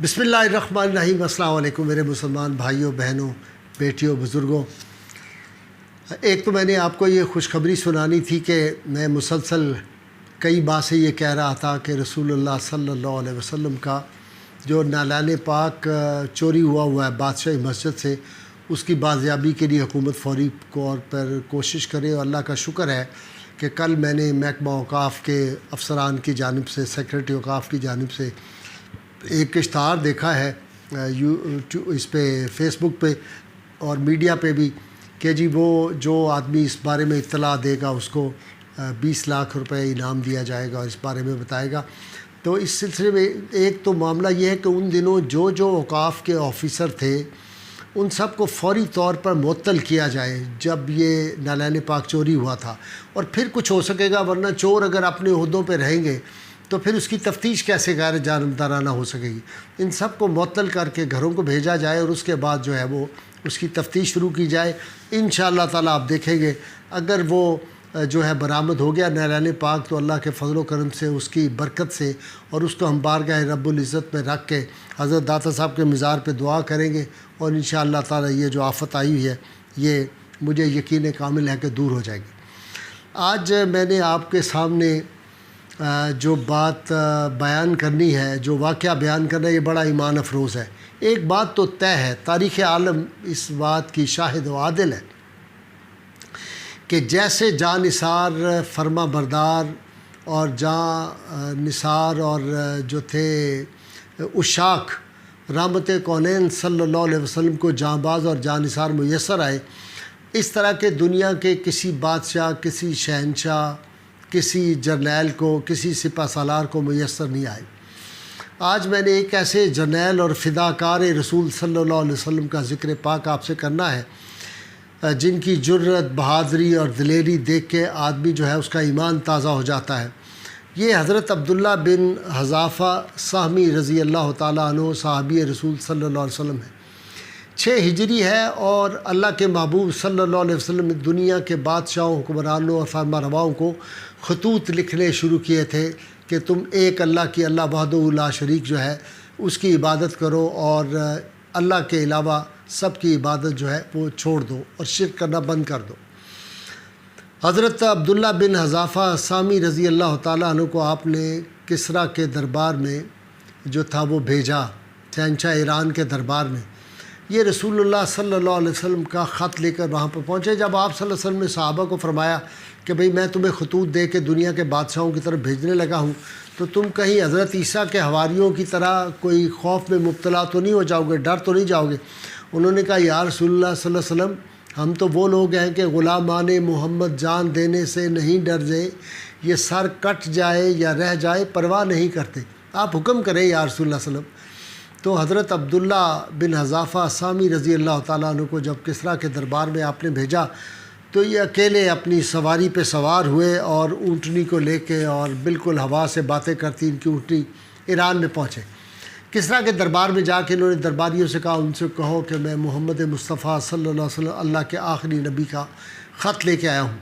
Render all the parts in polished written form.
بسم اللہ الرحمن الرحیم۔ السلام علیکم میرے مسلمان بھائیوں، بہنوں، بیٹیوں، بزرگوں۔ ایک تو میں نے آپ کو یہ خوشخبری سنانی تھی کہ میں مسلسل کئی بار سے یہ کہہ رہا تھا کہ رسول اللہ صلی اللہ علیہ وسلم کا جو نالان پاک چوری ہوا ہے بادشاہی مسجد سے، اس کی بازیابی کے لیے حکومت فوری طور پر کوشش کرے۔ اور اللہ کا شکر ہے کہ کل میں نے محکمہ اوقاف کے افسران کی جانب سے، سیکریٹری اوقاف کی جانب سے ایک اشتہار دیکھا ہے اس پہ، فیس بک پہ اور میڈیا پہ بھی، کہ جی وہ جو آدمی اس بارے میں اطلاع دے گا اس کو 20 لاکھ روپے انعام دیا جائے گا اور اس بارے میں بتائے گا۔ تو اس سلسلے میں ایک تو معاملہ یہ ہے کہ ان دنوں جو اوقاف کے آفیسر تھے ان سب کو فوری طور پر معطل کیا جائے جب یہ نالان پاک چوری ہوا تھا، اور پھر کچھ ہو سکے گا، ورنہ چور اگر اپنے عہدوں پہ رہیں گے تو پھر اس کی تفتیش کیسے غیر جانبدارانہ ہو سکے گی۔ ان سب کو معطل کر کے گھروں کو بھیجا جائے اور اس کے بعد جو ہے وہ اس کی تفتیش شروع کی جائے۔ انشاءاللہ تعالیٰ آپ دیکھیں گے اگر وہ جو ہے برآمد ہو گیا نالان پاک، تو اللہ کے فضل و کرم سے، اس کی برکت سے، اور اس کو ہم بارگاہ رب العزت میں رکھ کے حضرت داتا صاحب کے مزار پہ دعا کریں گے، اور انشاءاللہ تعالیٰ یہ جو آفت آئی ہوئی ہے یہ مجھے یقین کامل ہے کہ دور ہو جائے گی۔ آج میں نے آپ کے سامنے جو بات بیان کرنی ہے، جو واقعہ بیان کرنا ہے، یہ بڑا ایمان افروز ہے۔ ایک بات تو طے ہے، تاریخ عالم اس بات کی شاہد و عادل ہے کہ جیسے جاں نثار فرما بردار اور جاں نثار اور جو تھے عشاق رحمت کونین صلی اللہ علیہ وسلم کو جاں باز اور جاں نثار میسر آئے، اس طرح کے دنیا کے کسی بادشاہ، کسی شہنشاہ، کسی جرنیل کو، کسی سپہ سالار کو میسر نہیں آئے۔ آج میں نے ایک ایسے جرنیل اور فداکار رسول صلی اللہ علیہ وسلم کا ذکر پاک آپ سے کرنا ہے، جن کی جرت، بہادری اور دلیری دیکھ کے آدمی جو ہے اس کا ایمان تازہ ہو جاتا ہے۔ یہ حضرت عبداللہ بن حذافہ سہمی رضی اللہ تعالیٰ عنہ صحابی رسول صلی اللہ علیہ وسلم ہے۔ 6 ہجری ہے، اور اللہ کے محبوب صلی اللہ علیہ وسلم نے دنیا کے بادشاہوں، حکمرانوں اور فرما رواؤں کو خطوط لکھنے شروع کیے تھے کہ تم ایک اللہ کی، اللہ وحدہ لا شریک جو ہے اس کی عبادت کرو، اور اللہ کے علاوہ سب کی عبادت جو ہے وہ چھوڑ دو اور شرک کرنا بند کر دو۔ حضرت عبداللہ بن حذافہ سہمی رضی اللہ تعالیٰ عنہ کو آپ نے کسریٰ کے دربار میں جو تھا وہ بھیجا، شہنشاہ ایران کے دربار میں۔ یہ رسول اللہ صلی اللہ علیہ وسلم کا خط لے کر وہاں پہ پہنچے۔ جب آپ صلی اللہ علیہ وسلم نے صحابہ کو فرمایا کہ بھئی میں تمہیں خطوط دے کے دنیا کے بادشاہوں کی طرف بھیجنے لگا ہوں، تو تم کہیں حضرت عیسیٰ کے حواریوں کی طرح کوئی خوف میں مبتلا تو نہیں ہو جاؤ گے، ڈر تو نہیں جاؤ گے؟ انہوں نے کہا یا رسول اللہ صلی اللہ علیہ وسلم، ہم تو وہ لوگ ہیں کہ غلامان محمد جان دینے سے نہیں ڈر جائے، یہ سر کٹ جائے یا رہ جائے پرواہ نہیں کرتے، آپ حکم کریں یا رسول اللہ صلی اللہ علیہ وسلم۔ تو حضرت عبداللہ بن حذافہ سہمی رضی اللہ تعالیٰ عنہ کو جب کسریٰ کے دربار میں آپ نے بھیجا تو یہ اکیلے اپنی سواری پہ سوار ہوئے اور اونٹنی کو لے کے، اور بالکل ہوا سے باتیں کرتی ان کی اونٹنی ایران میں پہنچے۔ کسریٰ کے دربار میں جا کے انہوں نے درباریوں سے کہا، ان سے کہو کہ میں محمد مصطفیٰ صلی اللہ علیہ وسلم اللہ کے آخری نبی کا خط لے کے آیا ہوں۔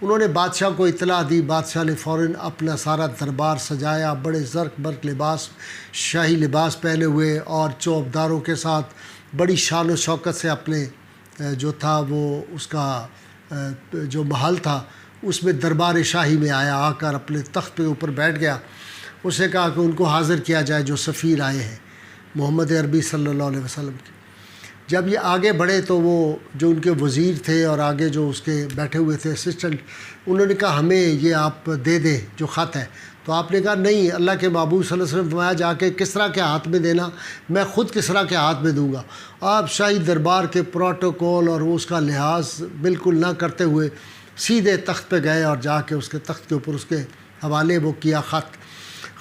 انہوں نے بادشاہ کو اطلاع دی۔ بادشاہ نے فوراً اپنا سارا دربار سجایا، بڑے زرق برق لباس، شاہی لباس پہنے ہوئے اور چوبداروں کے ساتھ بڑی شان و شوکت سے اپنے جو تھا وہ اس کا جو محل تھا اس میں دربار شاہی میں آیا، آ کر اپنے تخت پہ اوپر بیٹھ گیا۔ اسے کہا کہ ان کو حاضر کیا جائے جو سفیر آئے ہیں محمد عربی صلی اللہ علیہ وسلم کے۔ جب یہ آگے بڑھے تو وہ جو ان کے وزیر تھے اور آگے جو اس کے بیٹھے ہوئے تھے اسسٹنٹ، انہوں نے کہا ہمیں یہ آپ دے دیں جو خط ہے۔ تو آپ نے کہا نہیں، اللہ کے محبوب صلی اللہ علیہ وسلم فرمایا جا کے کسریٰ کے ہاتھ میں دینا، میں خود کسریٰ کے ہاتھ میں دوں گا۔ آپ شاہی دربار کے پروٹوکول اور اس کا لحاظ بالکل نہ کرتے ہوئے سیدھے تخت پہ گئے اور جا کے اس کے تخت کے اوپر اس کے حوالے وہ کیا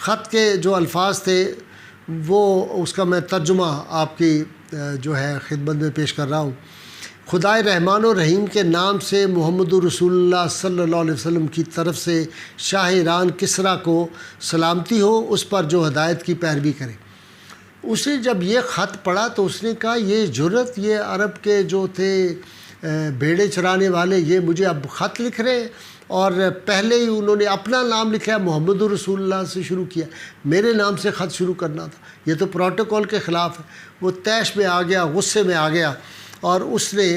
خط کے جو الفاظ تھے وہ اس کا میں ترجمہ آپ کی جو ہے خدمت میں پیش کر رہا ہوں۔ خدائے رحمان و رحیم کے نام سے محمد رسول اللہ صلی اللہ علیہ وسلم کی طرف سے شاہ ایران کسریٰ کو سلامتی ہو، اس پر جو ہدایت کی پیروی کرے۔ اسے جب یہ خط پڑھا تو اس نے کہا یہ جرت، یہ عرب کے جو تھے بھیڑے چرانے والے، یہ مجھے اب خط لکھ رہے ہیں، اور پہلے ہی انہوں نے اپنا نام لکھا، محمد رسول اللہ سے شروع کیا، میرے نام سے خط شروع کرنا تھا، یہ تو پروٹوکول کے خلاف ہے۔ وہ طیش میں آ گیا، غصے میں آ گیا، اور اس نے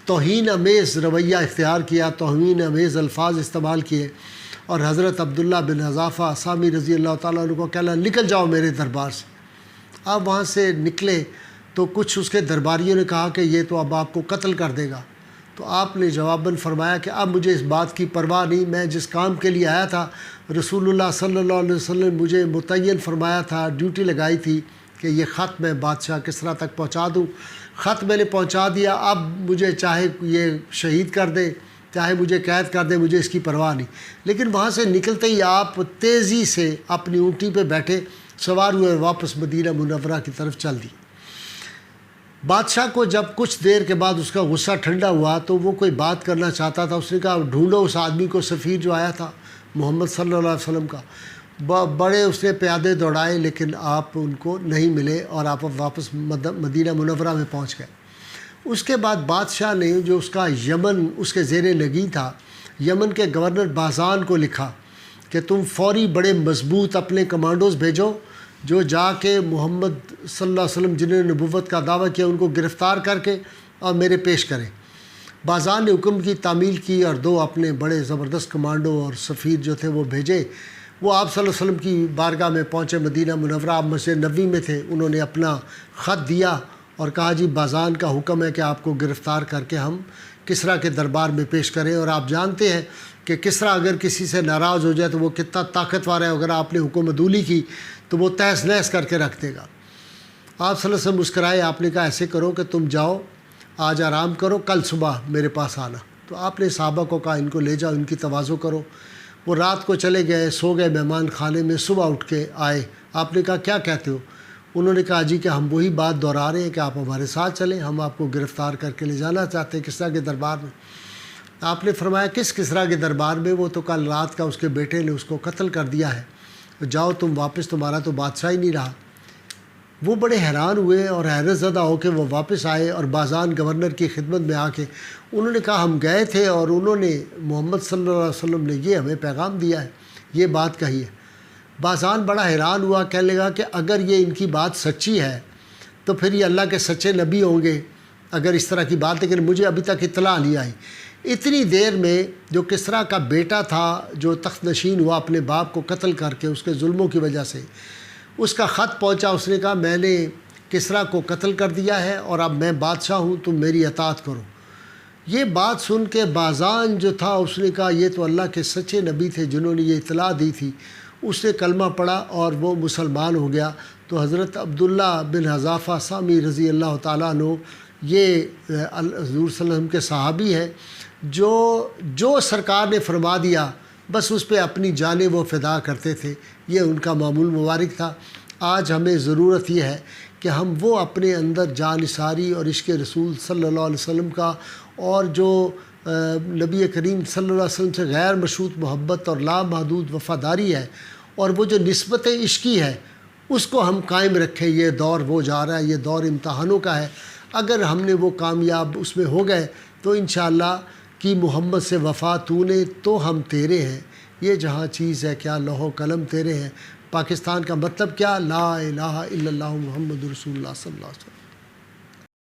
توہین امیز رویہ اختیار کیا، توہین امیز الفاظ استعمال کیے، اور حضرت عبداللہ بن حذافہ سامی رضی اللہ تعالیٰ عنہ کو کہنا نکل جاؤ میرے دربار سے۔ آپ وہاں سے نکلے تو کچھ اس کے درباریوں نے کہا کہ یہ تو اب آپ کو قتل کر دے گا، تو آپ نے جواباً فرمایا کہ اب مجھے اس بات کی پرواہ نہیں، میں جس کام کے لیے آیا تھا رسول اللہ صلی اللہ علیہ وسلم مجھے متعین فرمایا تھا، ڈیوٹی لگائی تھی کہ یہ خط میں بادشاہ کسریٰ تک پہنچا دوں، خط میں نے پہنچا دیا، اب مجھے چاہے یہ شہید کر دے چاہے مجھے قید کر دے، مجھے اس کی پرواہ نہیں۔ لیکن وہاں سے نکلتے ہی آپ تیزی سے اپنی اونٹی پہ بیٹھے سوار ہوئے واپس مدینہ منورہ کی طرف چل دی۔ بادشاہ کو جب کچھ دیر کے بعد اس کا غصہ ٹھنڈا ہوا تو وہ کوئی بات کرنا چاہتا تھا، اس نے کہا ڈھونڈو اس آدمی کو، سفیر جو آیا تھا محمد صلی اللہ علیہ وسلم کا۔ بڑے اس نے پیادے دوڑائے لیکن آپ ان کو نہیں ملے، اور آپ واپس مدینہ منورہ میں پہنچ گئے۔ اس کے بعد بادشاہ نے جو اس کا یمن اس کے زیر نگین تھا، یمن کے گورنر بازان کو لکھا کہ تم فوری بڑے مضبوط اپنے کمانڈوز بھیجو جو جا کے محمد صلی اللہ علیہ وسلم جنہوں نے نبوت کا دعویٰ کیا ان کو گرفتار کر کے اور میرے پیش کریں۔ بازان نے حکم کی تعمیل کی اور 2 اپنے بڑے زبردست کمانڈو اور سفیر جو تھے وہ بھیجے۔ وہ آپ صلی اللہ علیہ وسلم کی بارگاہ میں پہنچے، مدینہ منورہ، آپ مسجد نبوی میں تھے، انہوں نے اپنا خط دیا اور کہا جی بازان کا حکم ہے کہ آپ کو گرفتار کر کے ہم کسریٰ کے دربار میں پیش کریں، اور آپ جانتے ہیں کہ کسریٰ اگر کسی سے ناراض ہو جائے تو وہ کتنا طاقتور ہے، اگر آپ نے حکم عدولی کی تو وہ تہس نہس کر کے رکھ دے گا۔ آپ صلی اللہ علیہ وسلم مسکرائے، آپ نے کہا ایسے کرو کہ تم جاؤ آج آرام کرو، کل صبح میرے پاس آنا۔ تو آپ نے صحابہ کو کہا ان کو لے جاؤ، ان کی تواضع کرو۔ وہ رات کو چلے گئے، سو گئے مہمان خانے میں، صبح اٹھ کے آئے۔ آپ نے کہا کیا کہتے ہو؟ انہوں نے کہا جی کہ ہم وہی بات دہرا رہے ہیں کہ آپ ہمارے ساتھ چلیں، ہم آپ کو گرفتار کر کے لے جانا چاہتے ہیں کسریٰ کے دربار میں۔ آپ نے فرمایا کس کسریٰ کے دربار میں؟ وہ تو کل رات کا اس کے بیٹے نے اس کو قتل کر دیا ہے، جاؤ تم واپس، تمہارا تو بادشاہ ہی نہیں رہا۔ وہ بڑے حیران ہوئے اور حیرت زدہ ہو کے وہ واپس آئے، اور بازان گورنر کی خدمت میں آ کے انہوں نے کہا ہم گئے تھے اور انہوں نے محمد صلی اللہ علیہ وسلم نے یہ ہمیں پیغام دیا ہے، یہ بات کہی ہے۔ بازان بڑا حیران ہوا، کہنے لگا کہ اگر یہ ان کی بات سچی ہے تو پھر یہ اللہ کے سچے نبی ہوں گے اگر اس طرح کی بات، لیکن مجھے ابھی تک اطلاع نہیں آئی۔ اتنی دیر میں جو کسریٰ کا بیٹا تھا جو تخت نشین ہوا اپنے باپ کو قتل کر کے اس کے ظلموں کی وجہ سے، اس کا خط پہنچا، اس نے کہا میں نے کسریٰ کو قتل کر دیا ہے اور اب میں بادشاہ ہوں، تم میری اطاعت کرو۔ یہ بات سن کے بازان جو تھا اس نے کہا یہ تو اللہ کے سچے نبی تھے جنہوں نے یہ اطلاع دی تھی۔ اس نے کلمہ پڑھا اور وہ مسلمان ہو گیا۔ تو حضرت عبداللہ بن حذافہ سامی رضی اللہ تعالیٰ عنہ یہ حضور صلی اللہ علیہ وسلم کے صحابی ہیں جو سرکار نے فرما دیا بس اس پہ اپنی جانیں وہ فدا کرتے تھے، یہ ان کا معمول مبارک تھا۔ آج ہمیں ضرورت یہ ہے کہ ہم وہ اپنے اندر جانثاری اور عشق رسول صلی اللہ علیہ وسلم کا، اور جو نبی کریم صلی اللہ علیہ وسلم سے غیر مشروط محبت اور لامحدود وفاداری ہے، اور وہ جو نسبت عشقی ہے اس کو ہم قائم رکھیں۔ یہ دور وہ جا رہا ہے، یہ دور امتحانوں کا ہے، اگر ہم نے وہ کامیاب اس میں ہو گئے تو انشاءاللہ کہ محمد سے وفا تو نے تو ہم تیرے ہیں، یہ جہاں چیز ہے کیا لوح و قلم تیرے ہیں۔ پاکستان کا مطلب کیا؟ لا الہ الا اللہ محمد رسول اللہ صلی اللہ علیہ وسلم۔